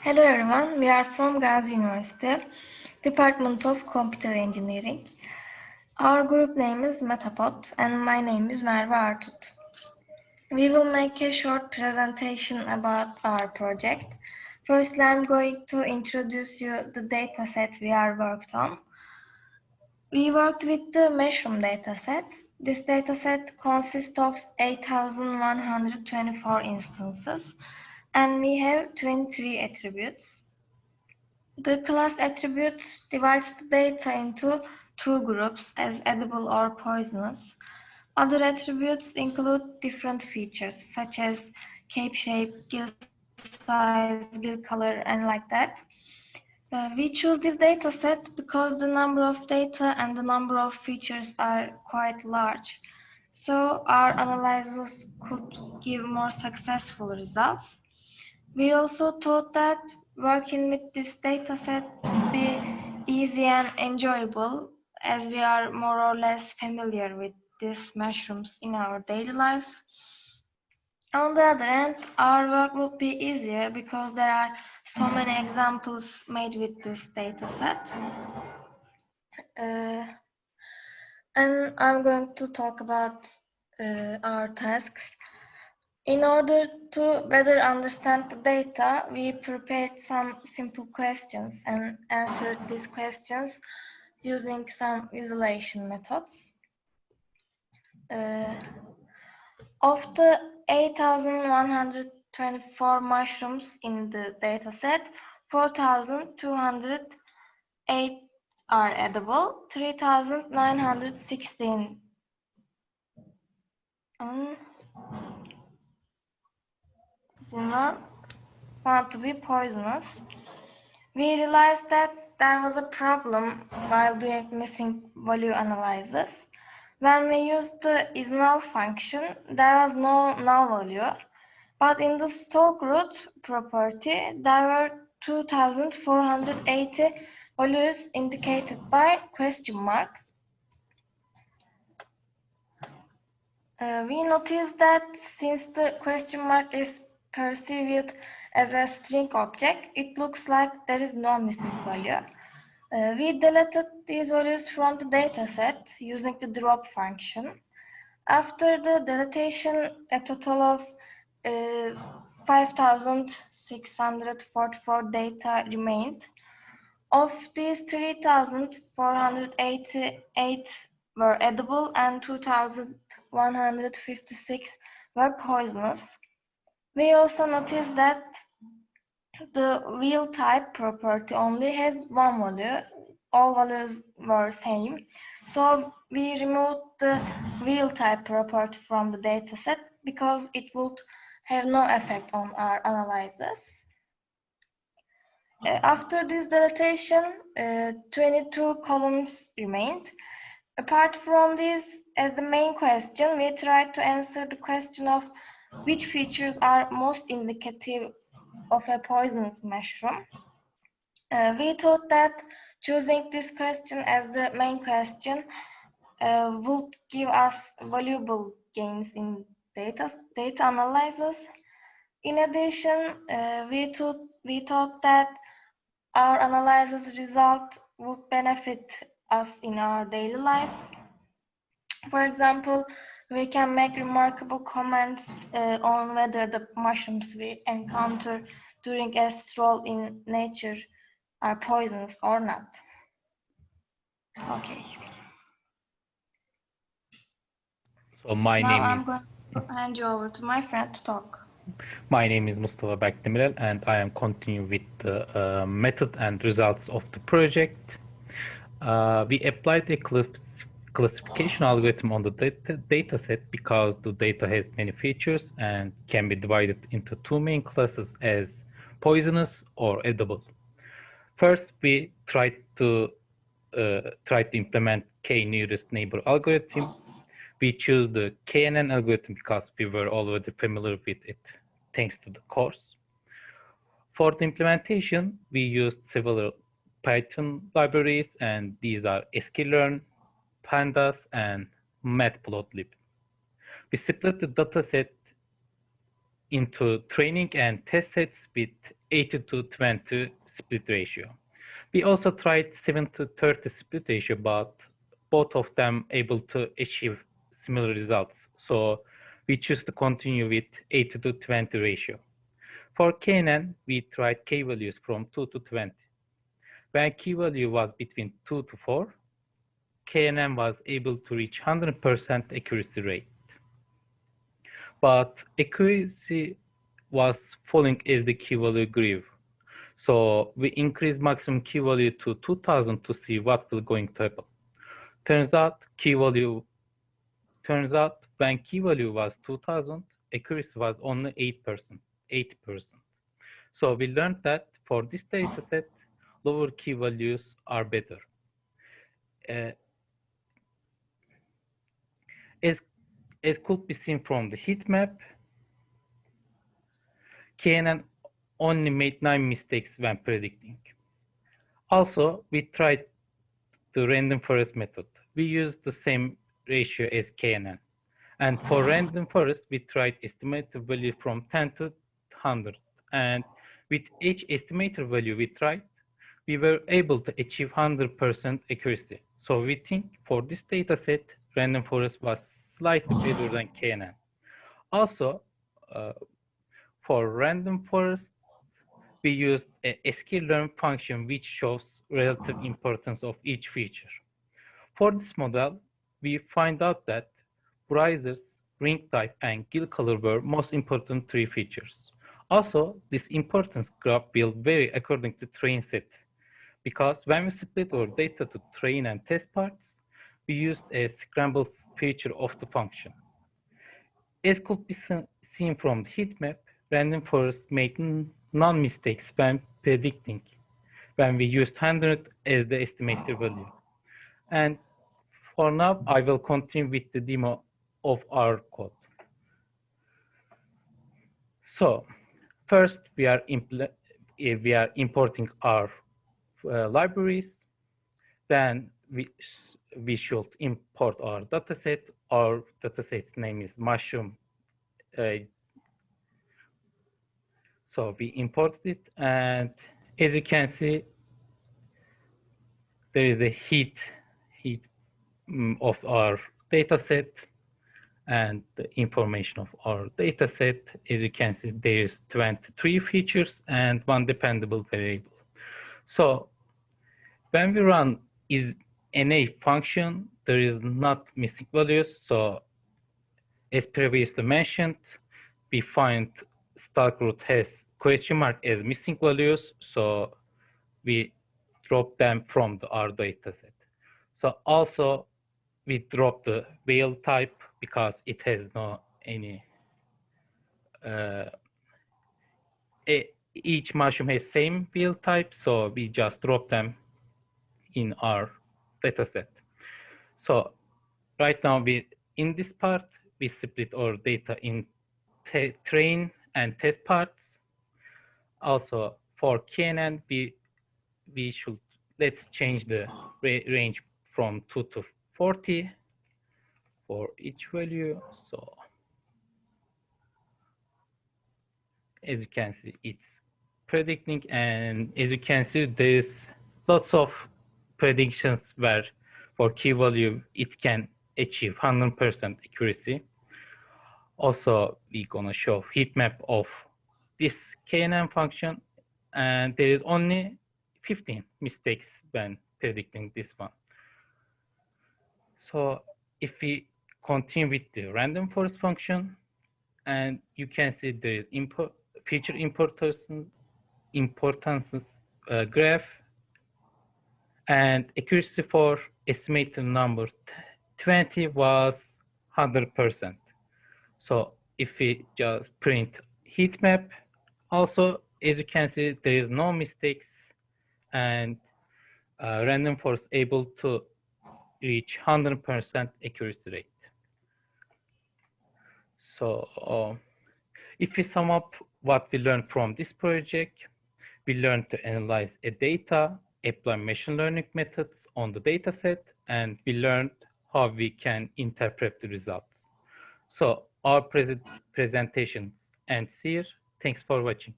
Hello everyone, we are from Gazi University, Department of Computer Engineering. Our group name is Metapod and my name is Merve Artut. We will make a short presentation about our project. Firstly, I'm going to introduce you the dataset we are worked on. We worked with the mushroom dataset. This dataset consists of 8,124 instances and we have 23 attributes. The class attribute divides the data into two groups as edible or poisonous. Other attributes include different features such as cape shape, gill size, gill color, and like that. We choose this data set because the number of data and the number of features are quite large. So our analysis could give more successful results. We also thought that working with this dataset could be easy and enjoyable as we are more or less familiar with these mushrooms in our daily lives. On the other hand, our work would be easier because there are so many examples made with this dataset. Uh, and I'm going to talk about our tasks. In order to better understand the data, we prepared some simple questions and answered these questions using some visualization methods. Of the 8,124 mushrooms in the dataset, 4,208 are edible, 3,916 were found to be poisonous. We realized that there was a problem while doing missing value analysis. When we used the isNull function, there was no null value, but in the stalk root property, there were 2,480 values indicated by question mark. We noticed that since the question mark is perceived as a string object, it looks like there is no missing value. We deleted these values from the dataset using the drop function. After the deletion, a total of 5,644 data remained. Of these, 3,488 were edible and 2,156 were poisonous. We also noticed that the wheel type property only has one value. All values were same. So we removed the wheel type property from the dataset because it would have no effect on our analysis. After this deletion, 22 columns remained. Apart from this, as the main question, we tried to answer the question of which features are most indicative of a poisonous mushroom. We thought that choosing this question as the main question would give us valuable gains in data analysis. In addition, we thought that our analysis result would benefit us in our daily life. For example, we can make remarkable comments on whether the mushrooms we encounter during a stroll in nature are poisonous or not. Okay. So Now I'm going to hand you over to my friend to talk. my name is Mustafa Bekdemirel, and I am continuing with the method and results of the project. We applied a classification algorithm on the data set because the data has many features and can be divided into two main classes as poisonous or edible. First, we tried to implement k-nearest neighbor algorithm. We chose the KNN algorithm because we were already familiar with it thanks to the course. For the implementation, we used several Python libraries, and these are sklearn, pandas, and matplotlib. We split the dataset into training and test sets with 80-20 split ratio. We also tried 7-30 split ratio, but both of them able to achieve similar results. So we choose to continue with 80-20 ratio. For KNN, we tried k values from 2 to 20. When k value was between 2 to 4, KNN was able to reach 100% accuracy rate. But accuracy was falling as the key value grew. So we increased maximum key value to 2000 to see what will going to happen. Turns out when key value was 2000, accuracy was only 8%, 80%. So we learned that for this data set, lower key values are better. As could be seen from the heat map, KNN only made 9 mistakes when predicting. Also, we tried the random forest method. We used the same ratio as KNN. And for random forest, we tried estimated value from 10 to 100. And with each estimated value we tried, we were able to achieve 100% accuracy. So we think for this data set, random forest was slightly better than KNN. Also, for random forest, we used a sklearn function which shows relative importance of each feature. For this model, we find out that risers, ring type, and gill color were most important 3 features. Also, this importance graph will vary according to train set, because when we split our data to train and test parts, we used a scramble feature of the function. As could be seen from the heat map, random forest made none mistakes when predicting, when we used 100 as the estimated value. And for now, I will continue with the demo of our code. So first, we are importing our libraries. Then we should import our dataset. Our dataset's name is mushroom. So we imported it, and as you can see, there is a heat of our dataset and the information of our dataset. As you can see, there is 23 features and 1 dependable variable. So when we run isNA function, there is not missing values. So as previously mentioned, we find stack root has question mark as missing values. So we drop them from our dataset. So also we drop the whale type because it has no any, each mushroom has same whale type, so we just drop them in our dataset. So right now in this part, we split our data in train and test parts. Also for KNN, let's change the range from 2 to 40 for each value. So as you can see, it's predicting, and as you can see, there's lots of predictions where for key value it can achieve 100% accuracy. Also, we're gonna show heat map of this KNN function, and there is only 15 mistakes when predicting this one. So if we continue with the random forest function, and you can see there is feature importances graph, and accuracy for estimated number 20 was 100%. So if we just print heat map, also as you can see, there is no mistakes, and random forest able to reach 100% accuracy rate. So if we sum up what we learned from this project, we learned to analyze a data, apply machine learning methods on the data set, and we learned how we can interpret the results. So our presentation ends here. Thanks for watching.